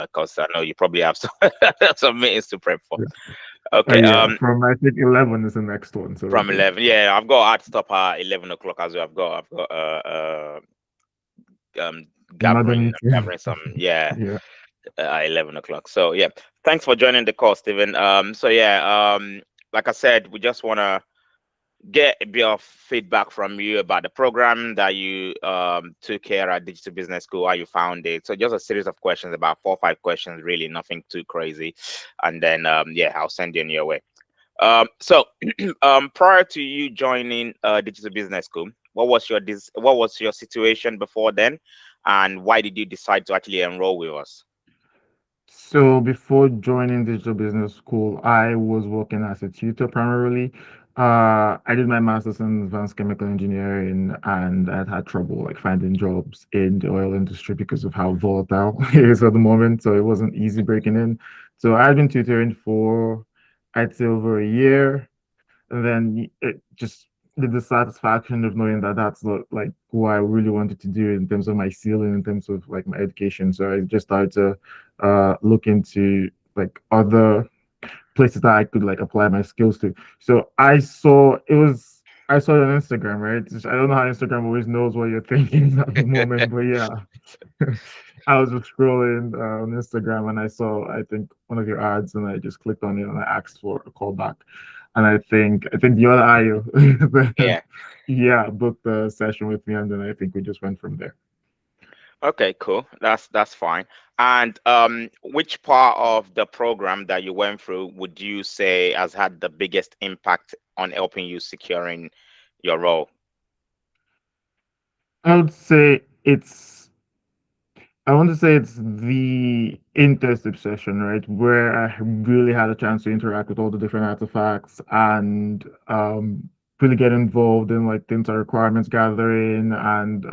because I know you probably have some some meetings to prep for. Yeah. Okay. Yeah. From I think 11 is the next one. So From yeah. 11. Yeah, I've got hard stop at 11 o'clock as well. I've got um Another gathering meeting. gathering some, yeah, Yeah. at 11 o'clock. So yeah, thanks for joining the call, Stephen. So yeah, like I said, we just wanna get a bit of feedback from you about the program that you took here at Digital Business School, how you found it. So just a series of questions, about 4 or 5 questions, really nothing too crazy, and then yeah, I'll send you on your way. So prior to you joining Digital Business School, what was your situation before then, and why did you decide to actually enroll with us? So before joining digital business school, I was working as a tutor primarily. I did my master's in advanced chemical engineering, and I'd had trouble like finding jobs in the oil industry because of how volatile it is at the moment. So it wasn't easy breaking in. So I'd been tutoring for, I'd say, over a year, and then it just the dissatisfaction of knowing that that's not like what I really wanted to do in terms of my ceiling, in terms of like my education. So I just started to look into like other places that I could like apply my skills to. So I saw it on Instagram, right? I don't know how Instagram always knows what you're thinking at the moment, but yeah. I was just scrolling on Instagram and I saw, I think, one of your ads, and I just clicked on it and I asked for a call back. And I think the other IO, Yeah. yeah, booked the session with me, and then I think we just went from there. Okay, cool. That's fine. And which part of the program that you went through would you say has had the biggest impact on helping you securing your role? I would say it's I want to say it's the internship session, right, where I really had a chance to interact with all the different artifacts and really get involved in like things like requirements gathering and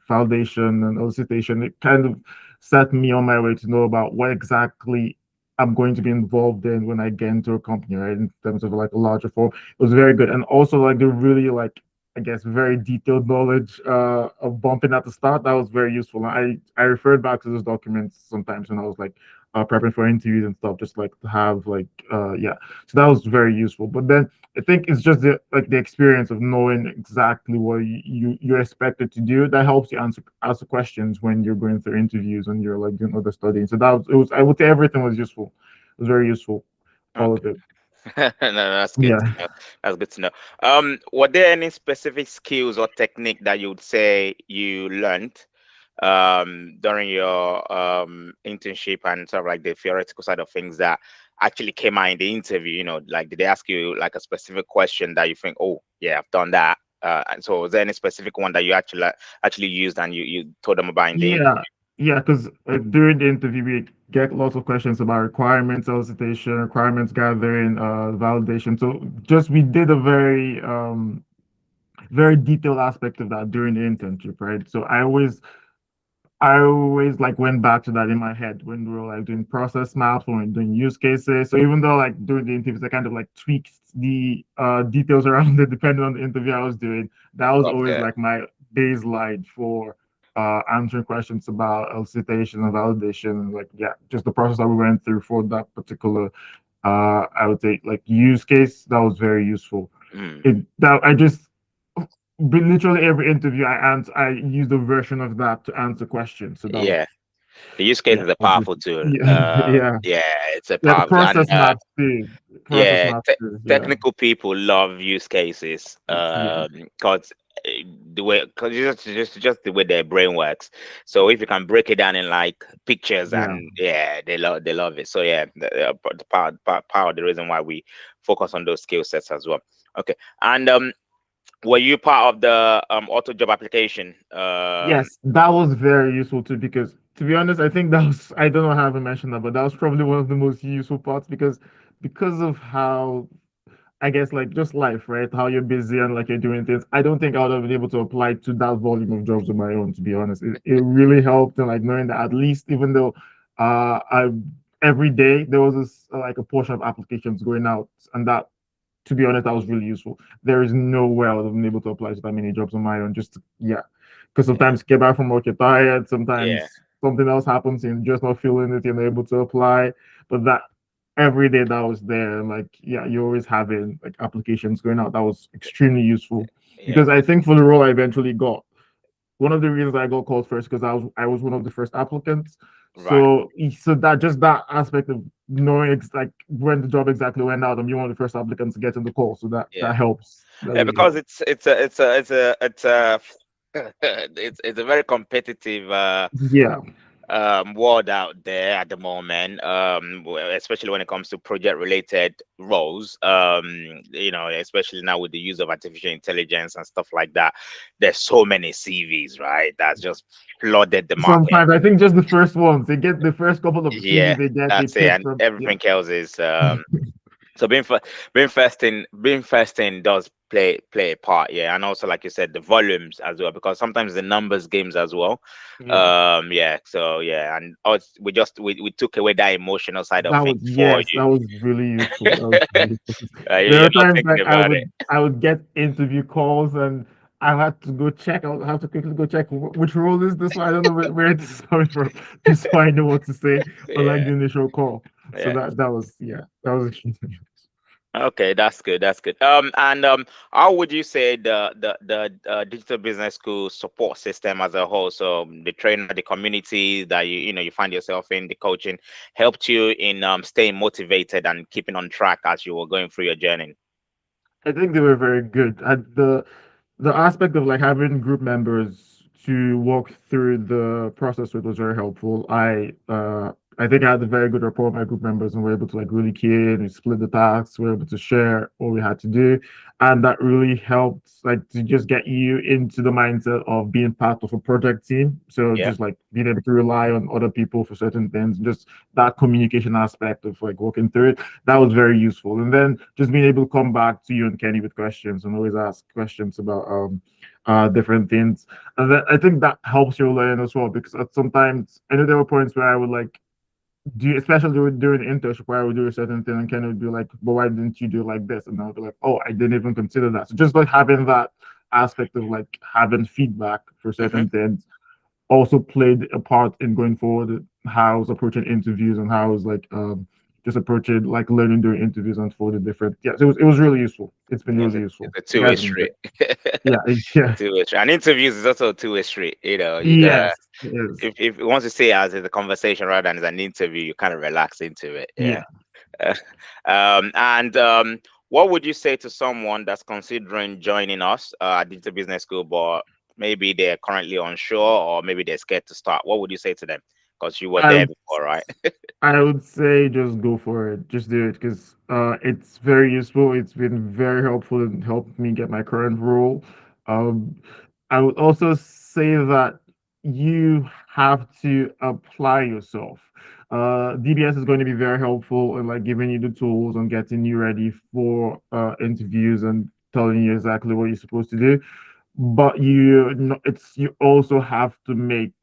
validation and elicitation. It kind of set me on my way to know about what exactly I'm going to be involved in when I get into a company, right, in terms of like a larger form. It was very good. And also like the really like I guess, very detailed knowledge of bumping at the start. That was very useful. I referred back to those documents sometimes when I was like prepping for interviews and stuff, just like to have like yeah. So that was very useful. But then I think it's just the experience of knowing exactly what you're expected to do that helps you answer questions when you're going through interviews and you're like doing other studying. So that was it was I would say everything was useful. It was very useful. All Okay. of it. No, that's good to Yeah. know. That's good to know. Were there any specific skills or technique that you would say you learned during your internship and sort of like the theoretical side of things that actually came out in the interview? Like did they ask you like a specific question that you think, oh yeah, I've done that. And so was there any specific one that you actually used and you told them about in the Yeah, interview? yeah, because during the interview, we get lots of questions about requirements elicitation, requirements gathering, validation. So just we did a very detailed aspect of that during the internship, right? So I always like went back to that in my head when we were like doing process maps, when we were doing use cases. So even though like during the interviews, I kind of like tweaked the details around it depending on the interview I was doing. That was always Okay. like my baseline for answering questions about elicitation and validation, and like yeah, just the process that we went through for that particular I would say like use case. That was very useful. Mm. It that I just but literally every interview I used a version of that to answer questions. So that was Yeah. The use case yeah, is a I just powerful tool. yeah, yeah, Yeah, it's a yeah. The powerful, and process maps too. Process yeah, maps too. Yeah, technical people love use cases yeah, because the way, because just the way their brain works. So if you can break it down in like pictures, yeah. and yeah, they love it. So yeah, the power the reason why we focus on those skill sets as well. Okay, and were you part of the auto job application? Yes, that was very useful too because to be honest, I think that was I don't know how I mentioned that, but that was probably one of the most useful parts because of how I guess like just life, right? How you're busy and like you're doing things. I don't think I would have been able to apply to that volume of jobs on my own, to be honest. It really helped in like knowing that at least even though I every day there was this like a portion of applications going out, and that to be honest, that was really useful. There is no way I would have been able to apply to that many jobs on my own. Just yeah, because Yeah, sometimes you get back from work, you're tired. yeah, Sometimes something else happens and you're just not feeling it, you're not able to apply. But that every day that was there, like yeah, you're always having like applications going out. That was extremely useful Yeah. because I think for the role I eventually got, one of the reasons I got called first because I was one of the first applicants. Right. So that just that aspect of knowing like when the job exactly went out and you're one of the first applicants to get in the call. So Yeah. that helps. That Yeah, really because helps. it's a it's a very competitive Yeah, world out there at the moment, especially when it comes to project related roles. Especially now with the use of artificial intelligence and stuff like that, there's so many CVs, right? That's just flooded the market. sometimes I think just the first ones they get the first couple of Yeah, CVs they get they that's it, pick and from. Yeah, everything else is so being first in does play a part, yeah, and also like you said, the volumes as well, because sometimes the numbers games as well. yeah. Yeah, so yeah, and us we took away that emotional side of That was things for yes, you. that was really useful. That was really useful. There You're are not times thinking like about it. I would get interview calls and I had to go check. I would have to quickly go check which role is this one. I don't know where this is coming from, just so I know what to say on like Yeah, the initial call. So yeah. that was yeah, that was extremely Okay, that's good. That's good. And how would you say the digital business school support system as a whole? So the trainer, the community that you find yourself in, the coaching, helped you in staying motivated and keeping on track as you were going through your journey. I think they were very good. The aspect of like having group members to walk through the process with was very helpful. I think I had a very good rapport with my group members and we are able to like really key in and split the tasks. We are able to share what we had to do. And that really helped like to just get you into the mindset of being part of a project team. So Yeah. just like being able to rely on other people for certain things, just that communication aspect of like working through it, that was very useful. And then just being able to come back to you and Kenny with questions and always ask questions about different things. And then I think that helps you learn as well because sometimes I know there were points where I would like do, especially during the internship where I would do a certain thing and Kenny would be like, but why didn't you do it like this? And I would be like, oh, I didn't even consider that. So just like having that aspect of like having feedback for Hmm. certain things also played a part in going forward, how I was approaching interviews and how I was like just approaching like learning during interviews and for the different yeah, so it was really useful. It's been It's really a, useful. it's a You two-way guys have been street. great. Yeah, A yeah. two-way street. And interviews is also a two-way street. You gotta, Yes, yes. if you want to say as a conversation rather than as an interview, you kind of relax into it. Yeah. Yeah. And what would you say to someone that's considering joining us at Digital Business School, but maybe they're currently unsure or maybe they're scared to start? What would you say to them? Because you were I there would before, right? I would say just go for it. Just do it because it's very useful. It's been very helpful and helped me get my current role. Um, I would also say that you have to apply yourself. DBS is going to be very helpful in like giving you the tools and getting you ready for interviews and telling you exactly what you're supposed to do, but you also have to make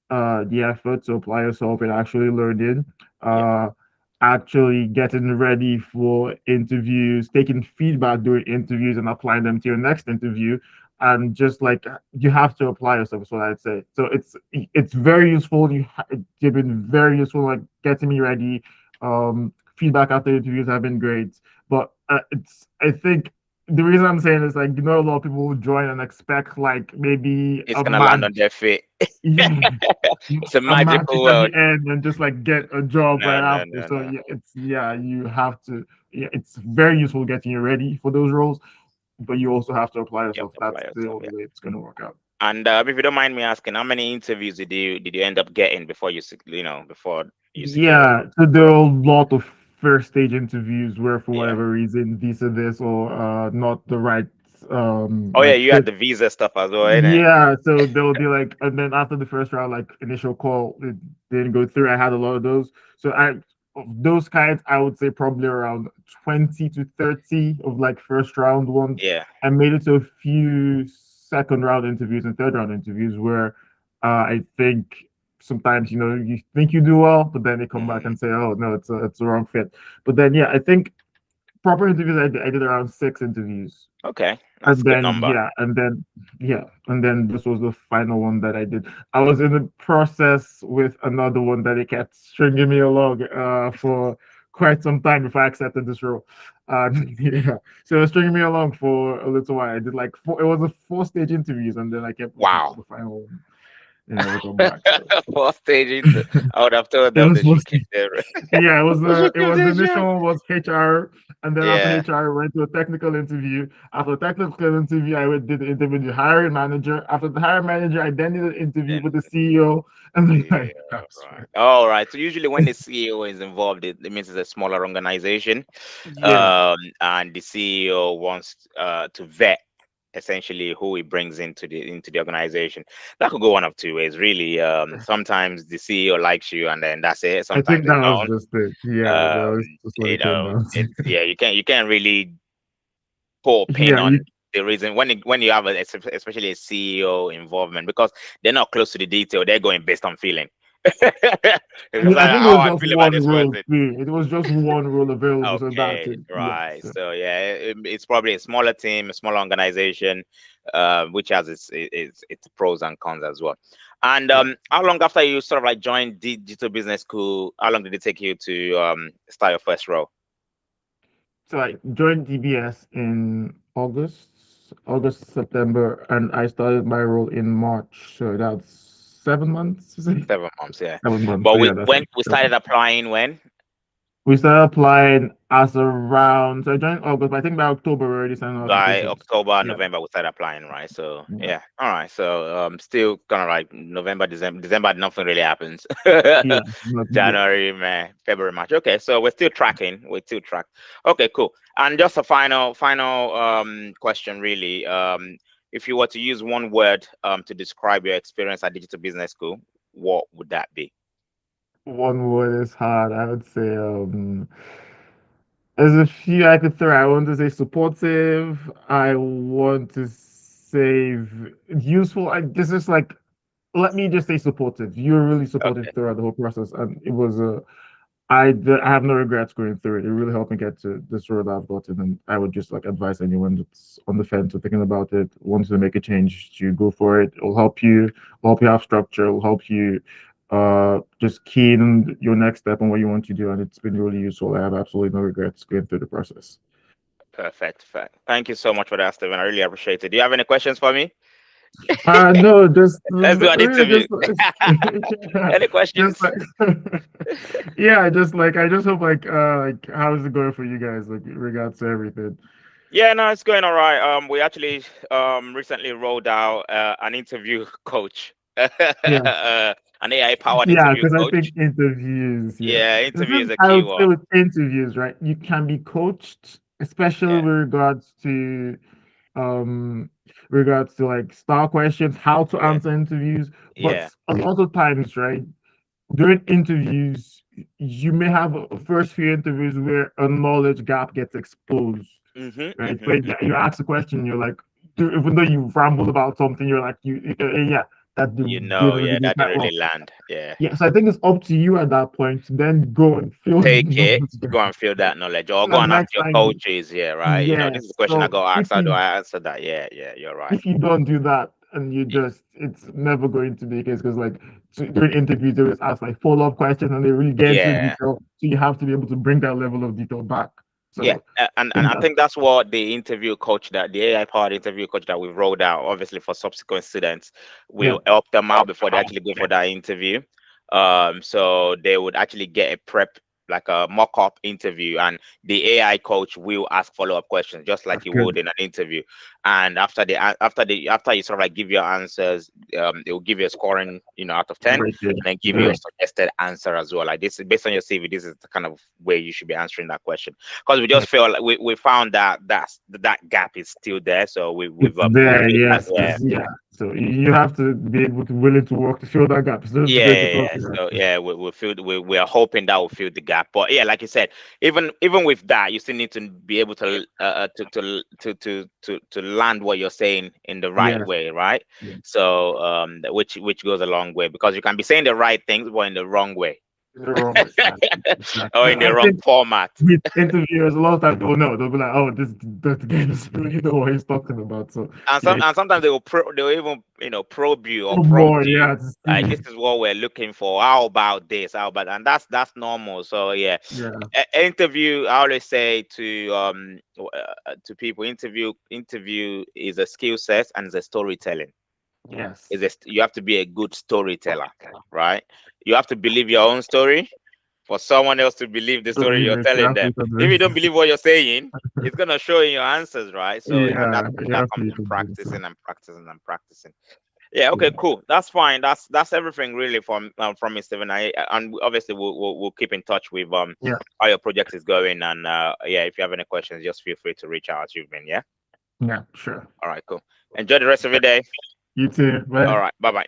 the effort to apply yourself and actually learning, Yeah. uh actually getting ready for interviews, taking feedback during interviews and applying them to your next interview. And just like you have to apply yourself is what I'd say. So it's very useful. You've been very useful like getting me ready. Feedback after interviews have been great, but it's I think the reason I'm saying is like a lot of people will join and expect like maybe It's gonna land on their feet. yeah, It's a a magic magical at the world. end and just like get a job No, right no, after. no, So no. yeah, you have to yeah, it's very useful getting you ready for those roles, but you also have to apply You have yourself. to apply That's the yourself. only Yeah. way it's gonna work out. And if you don't mind me asking, how many interviews did you end up getting before before you secured a Yeah, so there are a lot of first stage interviews where for yeah. whatever reason visa this or not the right Oh yeah, like you had fit. the visa stuff as well, innit? Yeah, so they'll be like, and then after the first round, like initial call, it didn't go through. I had a lot of those. So of those kinds, I would say probably around 20 to 30 of like first round ones. Yeah. I made it to a few second round interviews and third round interviews where I think sometimes, you think you do well, but then they come back Mm, and say, oh, no, it's a wrong fit. But then, yeah, I think proper interviews, I did around 6 interviews. Okay, that's And a good then number. yeah, and then yeah, and then this was the final one that I did. I was in the process with another one that it kept stringing me along for quite some time before I accepted this role. Yeah, so it was stringing me along for a little while. I did like four. It was a 4 stage interviews, and then I kept waiting for Wow. the final one. They never come back. So For staging, I would have told it them was they should supposed keep to. their Yeah, they should it keep was the their job. initial was HR, and then after Yeah, HR, we went to a technical interview. After the technical interview, did the interview with the hiring manager. After the hiring manager, I then did an interview then with the CEO, and then yeah, I right. swear. All right. So usually when the CEO is involved, it means it's a smaller organization, Yeah, and the CEO wants to vet essentially who he brings into the organization. That could go one of two ways, really. Sometimes the CEO likes you, and then that's it. I Sometimes think they that was don't. just it. Yeah, that was just what You it came know, down to. it's yeah. You can't really put a pin Yeah, on you, the reason when you have especially a CEO involvement, because they're not close to the detail. They're going based on feeling. It's I like, think it how was I just feel about one this role person. too. It was just one role available, so that's Okay, it. Yeah, right. so So yeah, it's probably a smaller team, a smaller organization, which has its pros and cons as well. And yeah. how long after you sort of like joined digital business school? How long did it take you to start your first role? So I joined DBS in September, and I started my role in March. So that's 7 months, is it? 7 months, yeah. 7 months. But So we yeah, that's when like we started 7 months. applying when We started applying as around, so I joined August, but I think by October we already sent out by applications. October, Yeah, November we started applying, right? So yeah, yeah, all right. So still kind of like November, December, nothing really happens. yeah, not yet. January, May, February, March. Okay, so we're still tracking. We're still track. Okay, cool. And just a final question, really. If you were to use one word to describe your experience at Digital Business School, what would that be? One word is hard. I would say there's a few I could throw. I want to say supportive. I want to say useful. This is like let me just say supportive. You were really supportive Okay, throughout the whole process, and it was a. I have no regrets going through it. It really helped me get to this road I've gotten, and I would just like advise anyone that's on the fence or thinking about it, wants to make a change, to go for it. It'll help you. Will help you have structure. It'll help you just key in your next step and what you want to do, and it's been really useful. I have absolutely no regrets going through the process. perfect. Thank you so much for that, Stephen. I really appreciate it. Do you have any questions for me? No, just Let's do an really interview. just yeah, Any just questions? like yeah, just like I just hope like how is it going for you guys like in regards to everything? Yeah, no, it's going all right. We actually recently rolled out an interview coach, Yeah, an AI powered yeah, interview because I think coach. interviews, yeah, Yeah, the interview is thing a I key would say one. with interviews, right? You can be coached, especially Yeah, with regards to like style questions, how to yeah, answer interviews, but yeah. a lot of times, right? During interviews, you may have a first few interviews where a knowledge gap gets exposed, Mhm, right? mhm, But you ask a question, you're like, even though you rambled about something, you're like, yeah, that didn't really yeah, go that quite didn't well. really land. Yeah. Yeah, so I think it's up to you at that point to then go and fill the Take it, knowledge go gap. and feel that knowledge, or So go that and ask next your time, coaches. Yeah, right. yeah. This is the question I So got asked. How do I answer that? Yeah, yeah, you're right. if you don't do that and you Y- just it's never going to be the case because like during interviews they always ask like follow-up questions and they really get into Yeah, detail, so you have to be able to bring that level of detail back. yeah, So I and think I that's think that's what the interview coach that the AI powered interview coach that we've rolled out, obviously for subsequent students, yeah, will help them out before they actually go for that interview. So they would actually get a prep, like a mock-up interview, and the AI coach will ask follow-up questions just like that's you good. would in an interview. And after you sort of like give your answers, it will give you a scoring, out of 10, and Right there. then give you Yeah, a suggested answer as well. Like this is based on your CV. This is the kind of way you should be answering that question, because we yeah. just feel like we found that gap is still there. So It's we there, feel that, yes, yeah. because yeah. So you have to be able to willing to work to fill that gap. It's just Yeah, going to yeah, cost yeah. you So that. yeah, we feel we are hoping that will fill the gap. But yeah, like you said, even with that, you still need to be able to land what you're saying in the right Yes, way, right? yes. So which goes a long way, because you can be saying the right things but in the wrong way. in the wrong exactly, exactly. or in the I wrong think format. with interviewers, a lot of times they'll know. They'll be like, "Oh, this that guy doesn't really know what he's talking about." So And yeah, sometimes they will even probe you or more, prompt you. yeah, to Like, see. this is what we're looking for. How about this? How about, and that's normal. So yeah, Yeah. interview. I always say to people, interview is a skill set and it's a storytelling. Yes. You have to be a good storyteller, right? You have to believe your own story for someone else to believe the story Believe you're it. You telling have to them. be If you don't convinced. believe what you're saying, it's gonna show in your answers, right? So, and Yeah, you that have to comes be from convincing. practicing and practicing and practicing. Yeah, okay, Yeah. cool. That's fine. That's everything really from me, Stephen. And obviously we'll keep in touch with Yeah. how your project is going. And yeah, if you have any questions, just feel free to reach out to me. Yeah. Yeah. Sure. All right, cool. Enjoy the rest of your day. You too. All Bye. right, bye bye.